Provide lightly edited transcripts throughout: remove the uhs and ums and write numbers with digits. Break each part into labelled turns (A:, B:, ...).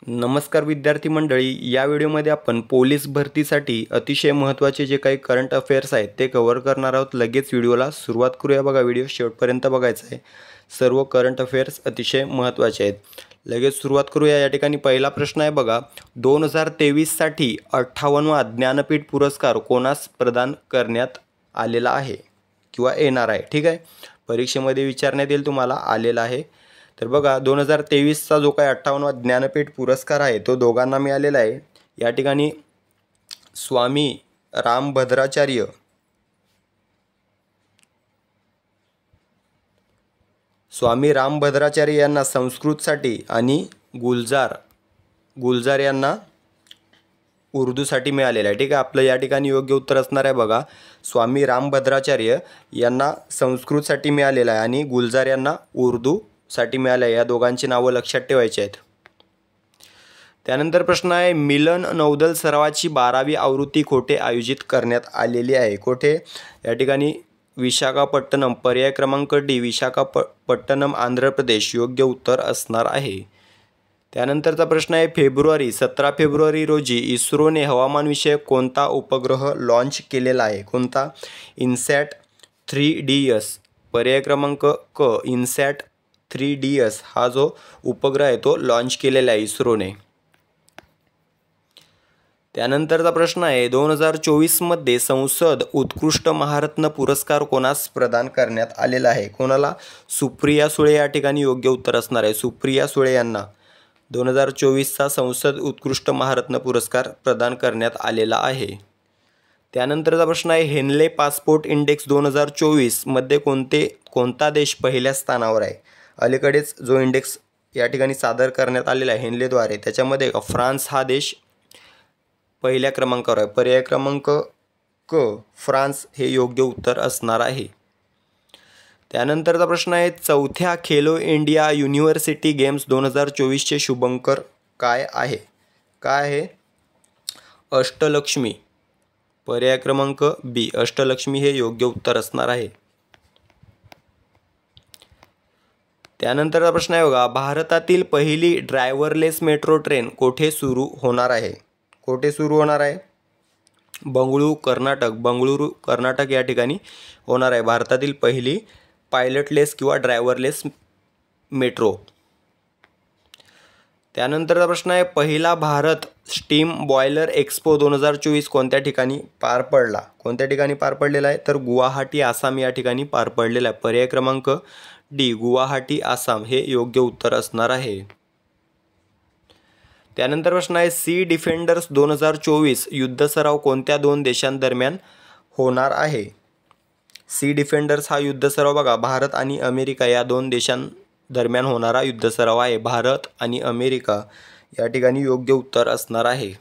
A: नमस्कार विद्यार्थी मंडळी, या व्हिडिओमध्ये आपण पोलीस भरतीसाठी अतिशय महत्त्वाचे जे काही करंट अफेअर्स आहेत ते कव्हर करणार आहोत। लगेच व्हिडिओला सुरुवात करूया। बघा, व्हिडिओ शेवटपर्यंत बघायचा आहे। सर्व करंट अफेअर्स अतिशय महत्त्वाचे आहेत। लगेच सुरुवात करूया। या ठिकाणी पहिला प्रश्न आहे बघा, 2023 साठी 58वा ज्ञानपीठ पुरस्कार कोणास प्रदान करण्यात आलेला आहे किंवा येणार आहे। ठीक आहे, परीक्षेमध्ये विचारण्यात येईल तुम्हाला आलेला आहे। तर बघा, 2023चा जो काही 58वा ज्ञानपीठ पुरस्कार आहे तो दोघांना मिळालेला आहे। या ठिकाणी स्वामी रामभद्राचार्य यांना संस्कृतसाठी आणि गुलजार यांना उर्दूसाठी मिळालेला आहे। ठीक आहे, आपलं या ठिकाणी योग्य उत्तर असणार आहे बघा, स्वामी रामभद्राचार्य यांना संस्कृतसाठी मिळालेला आहे आणि गुलजार यांना उर्दूसाठी मिळाले आहे। या दोघांची नावं लक्षात ठेवायची आहेत। त्यानंतर प्रश्न आहे, मिलन नौदल सरावाची 12वी आवृत्ती कोठे आयोजित करण्यात आलेली आहे? कोठे? या ठिकाणी विशाखापट्टणम। पर्याय क्रमांक डी विशाखापट्टणम, आंध्र प्रदेश योग्य उत्तर असणार आहे। त्यानंतरचा प्रश्न आहे, 17 फेब्रुवारी रोजी इस्रोने हवामानविषयक कोणता उपग्रह लॉन्च केलेला आहे? कोणता? INSAT 3DS। पर्याय क्रमांक क इन्सॅट 3DS हा जो उपग्रह आहे तो लॉन्च केलेला आहे इस्रोने। त्यानंतरचा प्रश्न आहे, 2024 मध्ये संसद उत्कृष्ट महारत्न पुरस्कार कोणास प्रदान करण्यात आलेला आहे? कोणाला? सुप्रिया सुळे या ठिकाणी योग्य उत्तर असणार आहे। सुप्रिया सुळे यांना 2024चा संसद उत्कृष्ट महारत्न पुरस्कार प्रदान करण्यात आलेला आहे। त्यानंतरचा प्रश्न आहे, हेनले पासपोर्ट इंडेक्स 2024 मध्ये कोणता देश पहिल्या स्थानावर आहे? अलीकडेच जो इंडेक्स या ठिकाणी सादर करण्यात आलेला आहे हेनलेद्वारे, त्याच्यामध्ये फ्रान्स हा देश पहिल्या क्रमांकावर आहे। पर्याय क्रमांक क फ्रान्स हे योग्य उत्तर असणार आहे। त्यानंतरचा प्रश्न आहे, चौथ्या खेलो इंडिया युनिव्हर्सिटी गेम्स 2024चे शुभंकर काय आहे? काय आहे? अष्टलक्ष्मी। पर्याय क्रमांक बी अष्टलक्ष्मी हे योग्य उत्तर असणार आहे। त्यानंतरचा प्रश्न आहे बघा, भारतातील पहिली ड्रायव्हरलेस मेट्रो ट्रेन कोठे सुरू होणार आहे? कोठे सुरू होणार आहे? बंगळुरू कर्नाटक या ठिकाणी होणार आहे भारतातील पहिली पायलटलेस किंवा ड्रायव्हरलेस मेट्रो। त्यानंतरचा प्रश्न आहे, पहिला भारत स्टीम बॉयलर एक्सपो 2024 कोणत्या ठिकाणी पार पडला? कोणत्या ठिकाणी पार पडलेला आहे? तर गुवाहाटी आसाम या ठिकाणी पार पडलेला आहे। पर्याय क्रमांक डी गुवाहाटी आसाम हे योग्य उत्तर असणार आहे। त्यानंतर प्रश्न आहे, सी डिफेंडर्स 2024 युद्ध सराव कोणत्या दोन देशांदरम्यान होणार आहे? सी डिफेंडर्स हा युद्ध सराव बघा, भारत आणि अमेरिका या दोन देशांदरम्यान होणारा युद्ध सराव आहे। भारत आणि अमेरिका या ठिकाणी योग्य उत्तर असणार आहे।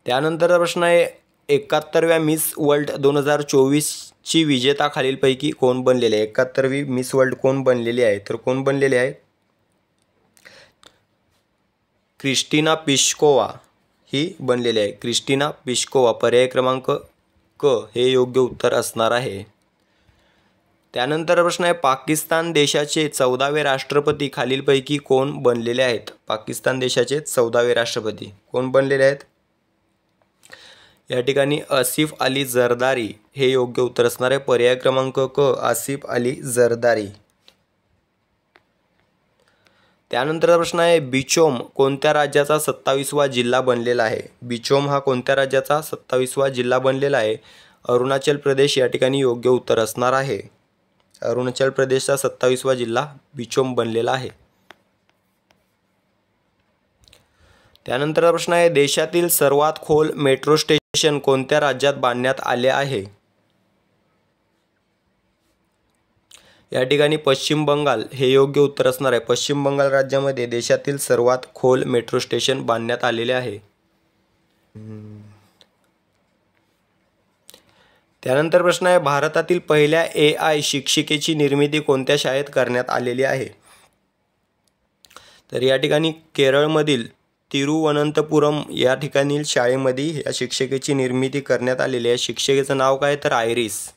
A: त्यानंतर प्रश्न आहे, 71व्या मिस वर्ल्ड 2024ची विजेता खालीलपैकी कोण बनलेले आहे? 71वी मिस वर्ल्ड कोण बनलेली आहे? तर कोण बनलेले आहे? क्रिस्टिना पिश्कोवा ही बनलेली आहे। क्रिस्टिना पिश्कोवा। पर्याय क्रमांक क हे योग्य उत्तर असणार आहे। त्यानंतर प्रश्न आहे, पाकिस्तान देशाचे 14वे राष्ट्रपती खालीलपैकी कोण बनलेले आहेत? पाकिस्तान देशाचे 14वे राष्ट्रपती कोण बनलेले आहेत? या ठिकाणी आसिफ अली झरदारी हे योग्य उत्तर असणार आहे। पर्याय क्रमांक क आसिफ अली झरदारी। त्यानंतरचा प्रश्न आहे, बिचोम कोणत्या राज्याचा 27वा जिल्हा बनलेला आहे? बिचोम हा कोणत्या राज्याचा 27वा जिल्हा बनलेला आहे? अरुणाचल प्रदेश या ठिकाणी योग्य उत्तर असणार आहे। अरुणाचल प्रदेशचा 27वा जिल्हा बिचोम बनलेला आहे। त्यानंतरचा प्रश्न आहे, देशातील सर्वात खोल मेट्रो स्टेशन कोणत्या राज्यात बांधण्यात आले आहे? या ठिकाणी पश्चिम बंगाल हे योग्य उत्तर असणार आहे। पश्चिम बंगाल राज्यामध्ये देशातील सर्वात खोल मेट्रो स्टेशन बांधण्यात आलेले आहे। त्यानंतर प्रश्न आहे, भारतातील पहिल्या AI शिक्षिकेची निर्मिती कोणत्या शाळेत करण्यात आलेली आहे? तर या ठिकाणी केरळमधील तिरुवनंतपुरम या ठिकाणी शाळेमध्ये या शिक्षिकेची निर्मिती करण्यात आलेली आहे। शिक्षिकेचं नाव काय? तर आयरिस।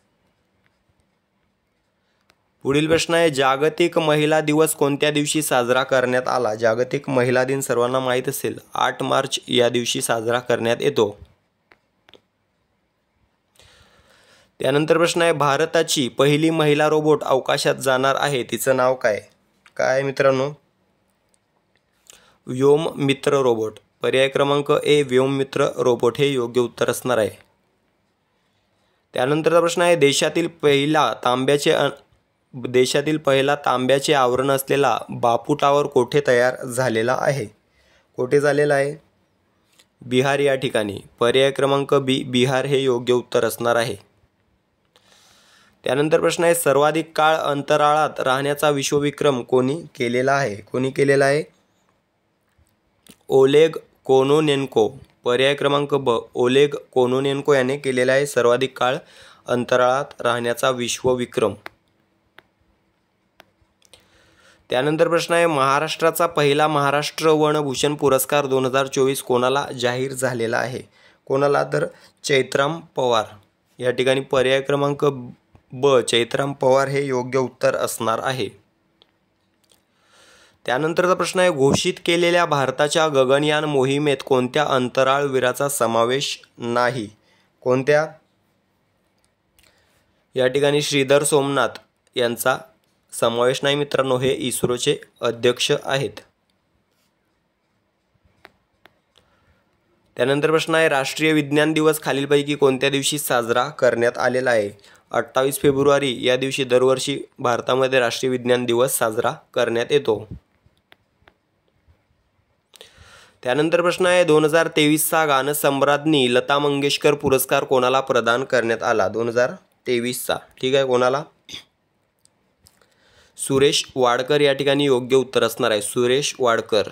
A: पुढील प्रश्न आहे जागतिक महिला दिवस कोणत्या दिवशी साजरा करण्यात आला? जागतिक महिला दिन सर्वांना माहीत असेल 8 मार्च या दिवशी साजरा करण्यात येतो. त्यानंतर प्रश्न आहे भारताची पहिली महिला रोबोट अवकाशात जाणार आहे, तिचं नाव काय? काय मित्रांनो? व्योममित्र रोबोट. पर्याय क्रमांक ए व्योममित्र रोबोट हे योग्य उत्तर असणार आहे. त्यानंतरचा प्रश्न आहे देशातील पहिला तांब्याचे आवरण असलेला बापू टावर कोठे तयार झालेला आहे? कोठे झालेला आहे? बिहार या ठिकाणी. पर्याय क्रमांक बी बिहार हे योग्य उत्तर असणार आहे. त्यानंतर प्रश्न आहे सर्वाधिक काळ अंतराळात राहण्याचा विश्वविक्रम कोणी केलेला आहे? कोणी केलेला आहे? ओलेग कोनोनेन्को. पर्याय क्रमांक ब ओलेग कोनोनेन्को याने केलेला आहे सर्वाधिक काळ अंतराळात राहण्याचा विश्वविक्रम. त्यानंतर प्रश्न आहे महाराष्ट्राचा पहिला महाराष्ट्र वनभूषण पुरस्कार 2024 कोणाला जाहीर झालेला आहे? कोणाला? तर चैत्राम पवार या ठिकाणी. पर्याय क्रमांक ब चैत्राम पवार हे योग्य उत्तर असणार आहे. त्यानंतरचा प्रश्न आहे घोषित केलेल्या भारताच्या गगनयान मोहिमेत कोणत्या अंतराळवीराचा समावेश नाही? कोणत्या? या ठिकाणी श्रीधर सोमनाथ यांचा समावेश नाही मित्रांनो, हे इस्रोचे अध्यक्ष आहेत. त्यानंतर प्रश्न आहे राष्ट्रीय विज्ञान दिवस खालीलपैकी कोणत्या दिवशी साजरा करण्यात आलेला आहे? 28 फेब्रुवारी या दिवशी दरवर्षी भारतामध्ये राष्ट्रीय विज्ञान दिवस साजरा करण्यात येतो. त्यानंतर प्रश्न आहे 2023चा गानसम्राज्ञी लता मंगेशकर पुरस्कार कोणाला प्रदान करण्यात आला? 2023चा. ठीक आहे, कोणाला? सुरेश वाडकर या ठिकाणी योग्य उत्तर असणार आहे. सुरेश वाडकर.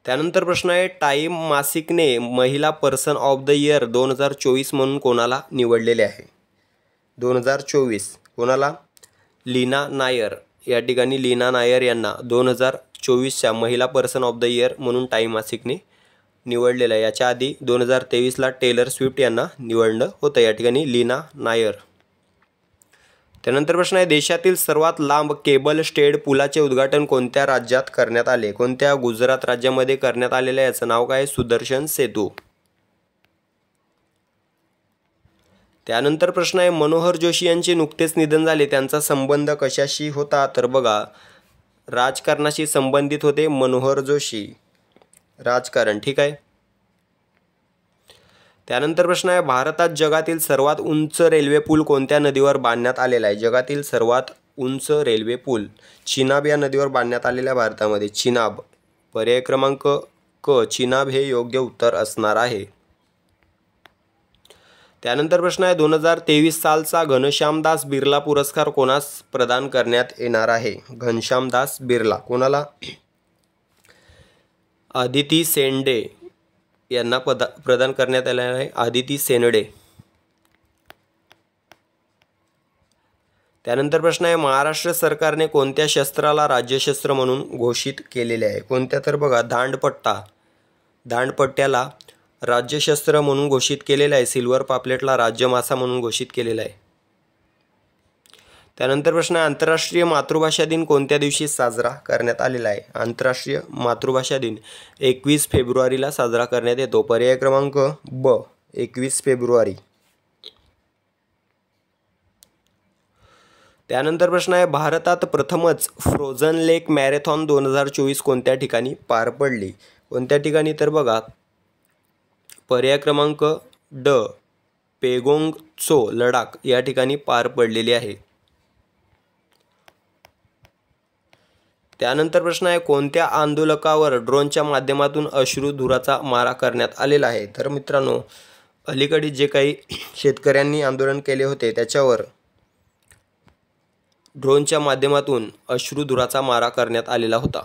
A: त्यानंतर प्रश्न आहे टाइम मासिकने महिला पर्सन ऑफ द इयर 2024 म्हणून कोणाला निवडलेले आहे? 2024 कोणाला? लीना नायर या ठिकाणी. लीना नायर यांना 2024च्या महिला पर्सन ऑफ द इयर म्हणून टाइम मासिकने निवडलेलं आहे. याच्या आधी 2023ला टेलर स्विफ्ट यांना निवडलं होतं. या ठिकाणी लीना नायर. त्यानंतर प्रश्न आहे देशातील सर्वात लांब केबल स्टेड पुलाचे उद्घाटन कोणत्या राज्यात करण्यात आले? कोणत्या? गुजरात राज्यामध्ये करण्यात आलेलं आहे. याचं नाव काय? सुदर्शन सेतू. त्यानंतर प्रश्न आहे मनोहर जोशी यांचे नुकतेच निधन झाले, त्यांचा संबंध कशाशी होता? तर बघा राजकारणाशी संबंधित होते मनोहर जोशी. राजकारण. ठीक आहे. त्यानंतर प्रश्न आहे भारतात जगातील सर्वात उंच रेल्वे पूल कोणत्या नदीवर बांधण्यात आलेला आहे? जगातील सर्वात उंच रेल्वे पूल चिनाब या नदीवर बांधण्यात आलेल्या भारतामध्ये. चिनाब. पर्याय क्रमांक क चिनाब हे योग्य उत्तर असणार आहे. त्यानंतर प्रश्न आहे 2023 सालचा घनश्यामदास बिर्ला पुरस्कार कोणास प्रदान करण्यात येणार आहे? घनश्यामदास बिर्ला. कोणाला? आदिती सेंडे यांना प्रदान करण्यात आले आहे. आदिती सेनडे. त्यानंतर प्रश्न आहे महाराष्ट्र सरकारने कोणत्या शस्त्राला राज्यशस्त्र म्हणून घोषित केलेले आहे? कोणत्या? तर बघा दांडपट्टा. दांडपट्ट्याला राज्यशस्त्र म्हणून घोषित केलेलं आहे. सिल्वर पापलेटला राज्यमासा म्हणून घोषित केलेला आहे. त्यानंतर प्रश्न आहे आंतरराष्ट्रीय मातृभाषा दिन कोणत्या दिवशी साजरा करण्यात आलेला आहे? आंतरराष्ट्रीय मातृभाषा दिन 21 फेब्रुवारीला साजरा करण्यात येतो. पर्याय क्रमांक ब 21 फेब्रुवारी. त्यानंतर प्रश्न आहे भारतात प्रथमच फ्रोझन लेक मॅरेथॉन 2024 कोणत्या ठिकाणी पार पडली? कोणत्या ठिकाणी? तर बघा पर्याय क्रमांक ड पेगोंग त्सो लडाख या ठिकाणी पार पडलेली आहे. त्यानंतर प्रश्न आहे कोणत्या आंदोलकावर ड्रोनच्या माध्यमातून अश्रुधुराचा मारा करण्यात आलेला आहे? तर मित्रांनो अलीकडे जे काही शेतकऱ्यांनी आंदोलन केले होते त्याच्यावर ड्रोनच्या माध्यमातून अश्रुधुराचा मारा करण्यात आलेला होता.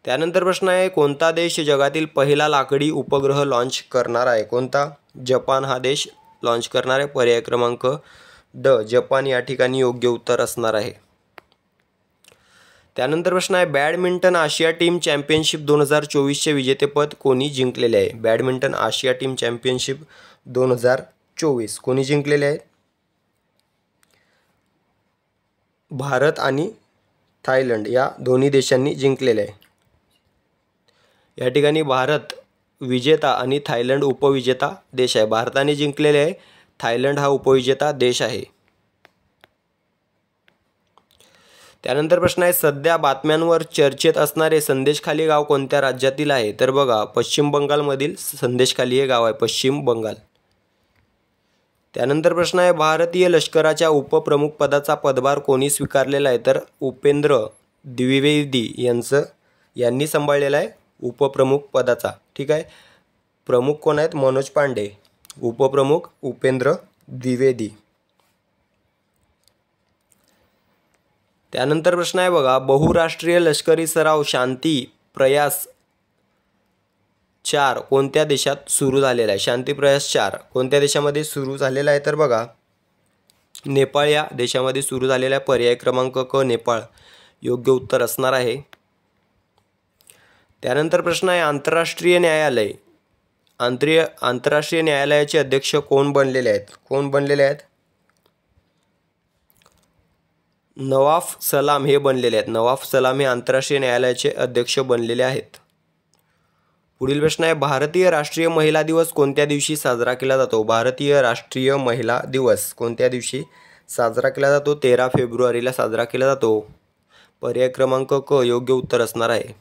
A: त्यानंतर प्रश्न आहे कोणता देश जगातील पहिला लाकडी उपग्रह लॉन्च करणार आहे? कोणता? जपान हा देश लॉन्च करणार आहे. पर्याय क्रमांक ड जपान या ठिकाणी योग्य उत्तर असणार आहे. त्यानंतर प्रश्न आहे बॅडमिंटन आशिया टीम चॅम्पियनशिप 2024चे विजेतेपद कोणी जिंकलेले आहे? बॅडमिंटन आशिया टीम चॅम्पियनशिप 2024 कोणी जिंकलेले आहे? भारत आणि थायलंड या दोन्ही देशांनी जिंकलेले आहे. या ठिकाणी भारत विजेता आणि थायलंड उपविजेता देश आहे. भारताने जिंकलेले आहे, थायलंड हा उपविजेता देश आहे. त्यानंतर प्रश्न आहे, सध्या बातम्यांवर चर्चेत असणारे संदेशखाली गाव कोणत्या राज्यातील आहे? तर बघा, पश्चिम बंगालमधील संदेशखाली हे गाव आहे, पश्चिम बंगाल. त्यानंतर प्रश्न आहे, भारतीय लष्कराच्या उपप्रमुख पदाचा पदभार कोणी स्वीकारलेला आहे? तर उपेंद्र द्विवेदी यांनी सांभाळलेला आहे उपप्रमुख पदाचा. ठीक आहे, प्रमुख कोण आहेत? मनोज पांडे. उपप्रमुख उपेंद्र द्विवेदी. त्यानंतर प्रश्न आहे बघा, बहुराष्ट्रीय लष्करी सराव शांती प्रयास 4 कोणत्या देशात सुरू झालेला आहे? शांती प्रयास 4 कोणत्या देशामध्ये सुरू झालेला आहे? तर बघा, नेपाळ या देशामध्ये सुरू झालेला आहे. पर्याय क्रमांक क नेपाळ योग्य उत्तर असणार आहे. त्यानंतर प्रश्न आहे, आंतरराष्ट्रीय न्यायालयाचे अध्यक्ष कोण बनलेले आहेत? कोण बनलेले आहेत? नवाफ सलाम हे बनलेले आहेत. नवाफ सलाम हे आंतरराष्ट्रीय न्यायालयाचे अध्यक्ष बनलेले आहेत. पुढील प्रश्न आहे, भारतीय राष्ट्रीय महिला दिवस कोणत्या दिवशी साजरा केला जातो? भारतीय राष्ट्रीय महिला दिवस कोणत्या दिवशी साजरा केला जातो? 13 फेब्रुवारीला साजरा केला जातो. पर्याय क्रमांक क योग्य उत्तर असणार आहे.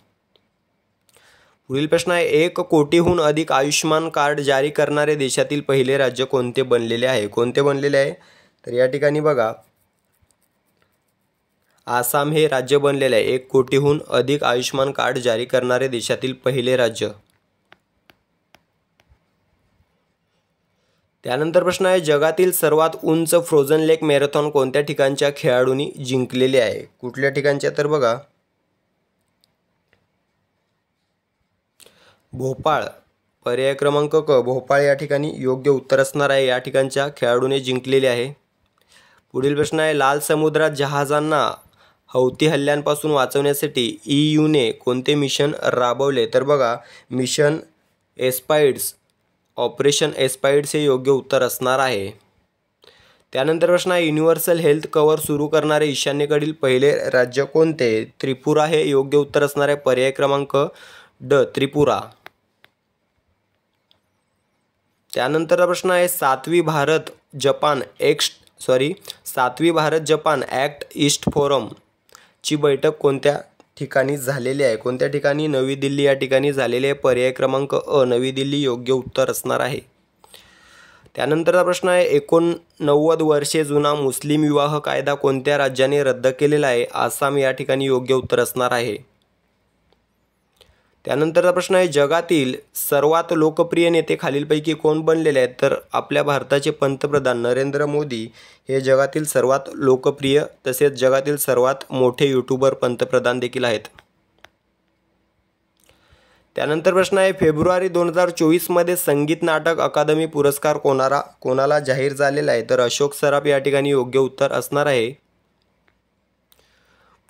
A: पुढील प्रश्न आहे, 1 कोटीहून अधिक आयुष्यमान कार्ड जारी करणारे देशातील पहिले राज्य कोणते बनलेले आहे? कोणते बनलेले आहे? तर या ठिकाणी बघा, आसाम हे राज्य बनलेले आहे. 1 कोटीहून अधिक आयुष्यमान कार्ड जारी करणारे देशातील पहिले राज्य. त्यानंतर प्रश्न आहे, जगातील सर्वात उंच फ्रोझन लेक मॅरेथॉन कोणत्या ठिकाणच्या खेळाडूंनी जिंकलेले आहे? कुठल्या ठिकाणच्या? तर बघा, भोपाळ. पर्याय क्रमांक क भोपाळ या ठिकाणी योग्य उत्तर असणार आहे. या ठिकाणच्या खेळाडूने जिंकलेले आहे. पुढील प्रश्न आहे, लाल समुद्रात जहाजांना हौती हल्ल्यांपासून वाचवण्यासाठी EUने कोणते मिशन राबवले? तर बघा, मिशन एस्पाइड्स, ऑपरेशन एस्पाइड्स हे योग्य उत्तर असणार आहे. त्यानंतर प्रश्न आहे, युनिव्हर्सल हेल्थ कव्हर सुरू करणारे ईशान्येकडील पहिले राज्य कोणते? त्रिपुरा हे योग्य उत्तर असणार आहे. पर्याय क्रमांक ड त्रिपुरा. त्यानंतरचा प्रश्न आहे, 7वी Bharat Japan Act East Forum ची बैठक कोणत्या ठिकाणी झालेली आहे? कोणत्या ठिकाणी? नवी दिल्ली या ठिकाणी झालेली आहे. पर्याय क्रमांक अ नवी दिल्ली योग्य उत्तर असणार आहे. त्यानंतरचा प्रश्न आहे, 89 वर्षे जुना मुस्लिम विवाह कायदा कोणत्या राज्याने रद्द केलेला आहे? आसाम या ठिकाणी योग्य उत्तर असणार आहे. त्यानंतरचा प्रश्न आहे, जगातील सर्वात लोकप्रिय नेते खालीलपैकी कोण बनलेले आहेत? तर आपल्या भारताचे पंतप्रधान नरेंद्र मोदी हे जगातील सर्वात लोकप्रिय तसेच जगातील सर्वात मोठे यूट्यूबर पंतप्रधान देखील आहेत. त्यानंतर प्रश्न आहे, फेब्रुवारी 2024 मध्ये संगीत नाटक अकादमी पुरस्कार कोणाला जाहीर झालेला आहे? तर अशोक सराफ या ठिकाणी योग्य उत्तर असणार आहे.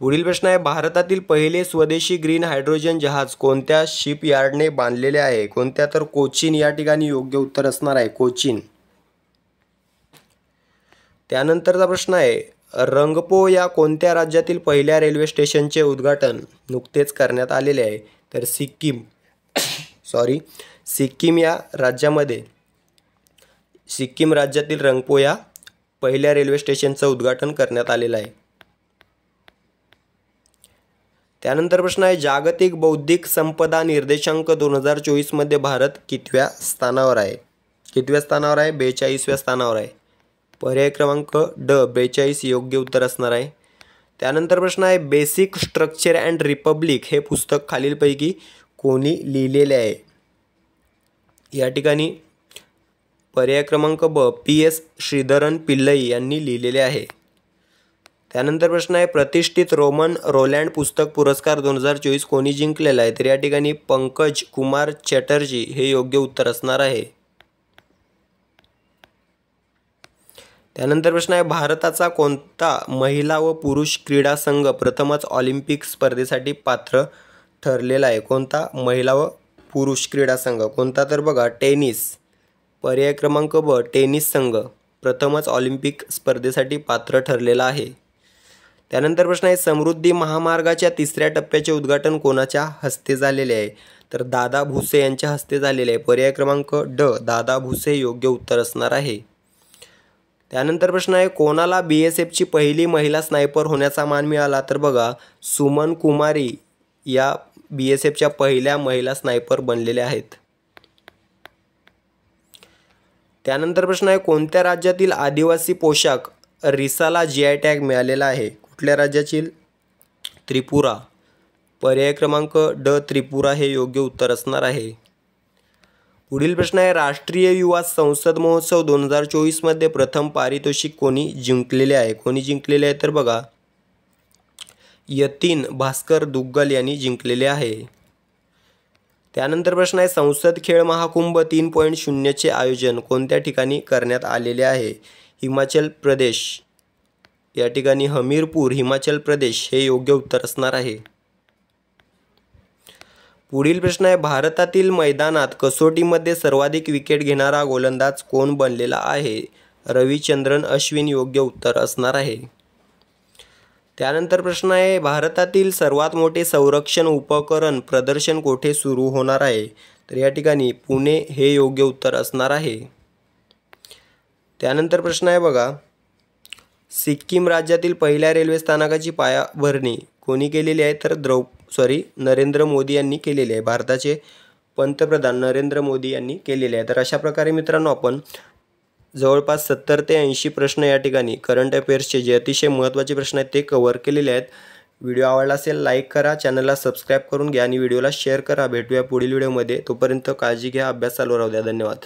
A: पुढील प्रश्न आहे, भारतातील पहिले स्वदेशी ग्रीन हायड्रोजन जहाज कोणत्या शिपयार्डने बांधलेले आहे? कोणत्या? तर कोचीन या ठिकाणी योग्य उत्तर असणार आहे. कोचीन. त्यानंतरचा प्रश्न आहे, रंगपो या कोणत्या राज्यातील पहिल्या रेल्वे स्टेशनचे उद्घाटन नुकतेच करण्यात आलेले आहे? तर सिक्कीम या राज्यामध्ये सिक्कीम राज्यातील रंगपो या पहिल्या रेल्वे स्टेशनचं उद्घाटन करण्यात आलेलं आहे. त्यानंतर प्रश्न आहे, जागतिक बौद्धिक संपदा निर्देशांक 2024 मध्ये भारत कितव्या स्थानावर आहे? 42व्या स्थानावर आहे. पर्याय क्रमांक ड 42 योग्य उत्तर असणार आहे. त्यानंतर प्रश्न आहे, बेसिक स्ट्रक्चर अँड रिपब्लिक हे पुस्तक खालीलपैकी कोणी लिहिलेले आहे? या ठिकाणी पर्याय क्रमांक ब PS श्रीधरन पिल्लई यांनी लिहिलेले आहे. त्यानंतर प्रश्न आहे, प्रतिष्ठित रोमन रोलँड पुस्तक पुरस्कार 2024 कोणी जिंकलेला आहे? तर या ठिकाणी पंकज कुमार चॅटर्जी हे योग्य उत्तर असणार आहे. त्यानंतर प्रश्न आहे, भारताचा कोणता महिला व पुरुष क्रीडा संघ प्रथमच ऑलिम्पिक स्पर्धेसाठी पात्र ठरलेला आहे? कोणता महिला व पुरुष क्रीडा संघ? कोणता? तर बघा, टेनिस. पर्याय क्रमांक ब टेनिस संघ प्रथमच ऑलिम्पिक स्पर्धेसाठी पात्र ठरलेला आहे. त्यानंतर प्रश्न आहे समृद्धी महामार्गाच्या 3ऱ्या टप्प्याचे उद्घाटन कोणाच्या हस्ते झालेले आहे? तर दादा भुसे यांच्या हस्ते झालेले आहे. पर्याय क्रमांक ड दादा भुसे योग्य उत्तर असणार आहे. त्यानंतर प्रश्न आहे कोणाला BSFची पहिली महिला स्नायपर होण्याचा मान मिळाला? तर बघा सुमन कुमारी या BSFच्या पहिल्या महिला स्नायपर बनलेल्या आहेत. त्यानंतर प्रश्न आहे कोणत्या राज्यातील आदिवासी पोशाख रिसाला GI टॅग मिळालेला आहे? कुठल्या राज्यातील? त्रिपुरा. पर्याय क्रमांक ड त्रिपुरा हे योग्य उत्तर असणार आहे. पुढील प्रश्न आहे राष्ट्रीय युवा संसद महोत्सव 2024 मध्ये प्रथम पारितोषिक कोणी जिंकलेले आहे? कोणी जिंकलेले आहे? तर बघा यतीन भास्कर दुग्गल यांनी जिंकलेले आहे. त्यानंतर प्रश्न आहे संसद खेळ महाकुंभ 3.0 चे आयोजन कोणत्या ठिकाणी करण्यात आलेले आहे? हिमाचल प्रदेश. या ठिकाणी हमीरपूर हिमाचल प्रदेश हे योग्य उत्तर असणार आहे. पुढील प्रश्न आहे भारतातील मैदानात कसोटीमध्ये सर्वाधिक विकेट घेणारा गोलंदाज कोण बनलेला आहे? रविचंद्रन अश्विन योग्य उत्तर असणार आहे. त्यानंतर प्रश्न आहे भारतातील सर्वात मोठे संरक्षण उपकरण प्रदर्शन कोठे सुरू होणार आहे? तर या ठिकाणी पुणे हे योग्य उत्तर असणार आहे. त्यानंतर प्रश्न आहे बघा सिक्कीम राज्यातील पहिल्या रेल्वे स्थानकाची पायाभरणी कोणी केलेली आहे? तर नरेंद्र मोदी यांनी केलेली आहे. भारताचे पंतप्रधान नरेंद्र मोदी यांनी केलेले आहे. तर अशा प्रकारे मित्रांनो आपण जवळपास 70 ते 80 प्रश्न या ठिकाणी करंट अफेअर्सचे जे अतिशय महत्त्वाचे प्रश्न आहेत ते कव्हर केलेले आहेत. व्हिडिओ आवडला असेल लाईक करा, चॅनलला सबस्क्राईब करून घ्या आणि व्हिडिओला शेअर करा. भेटूया पुढील व्हिडिओमध्ये. तोपर्यंत काळजी घ्या, अभ्यास चालू राहू द्या. धन्यवाद.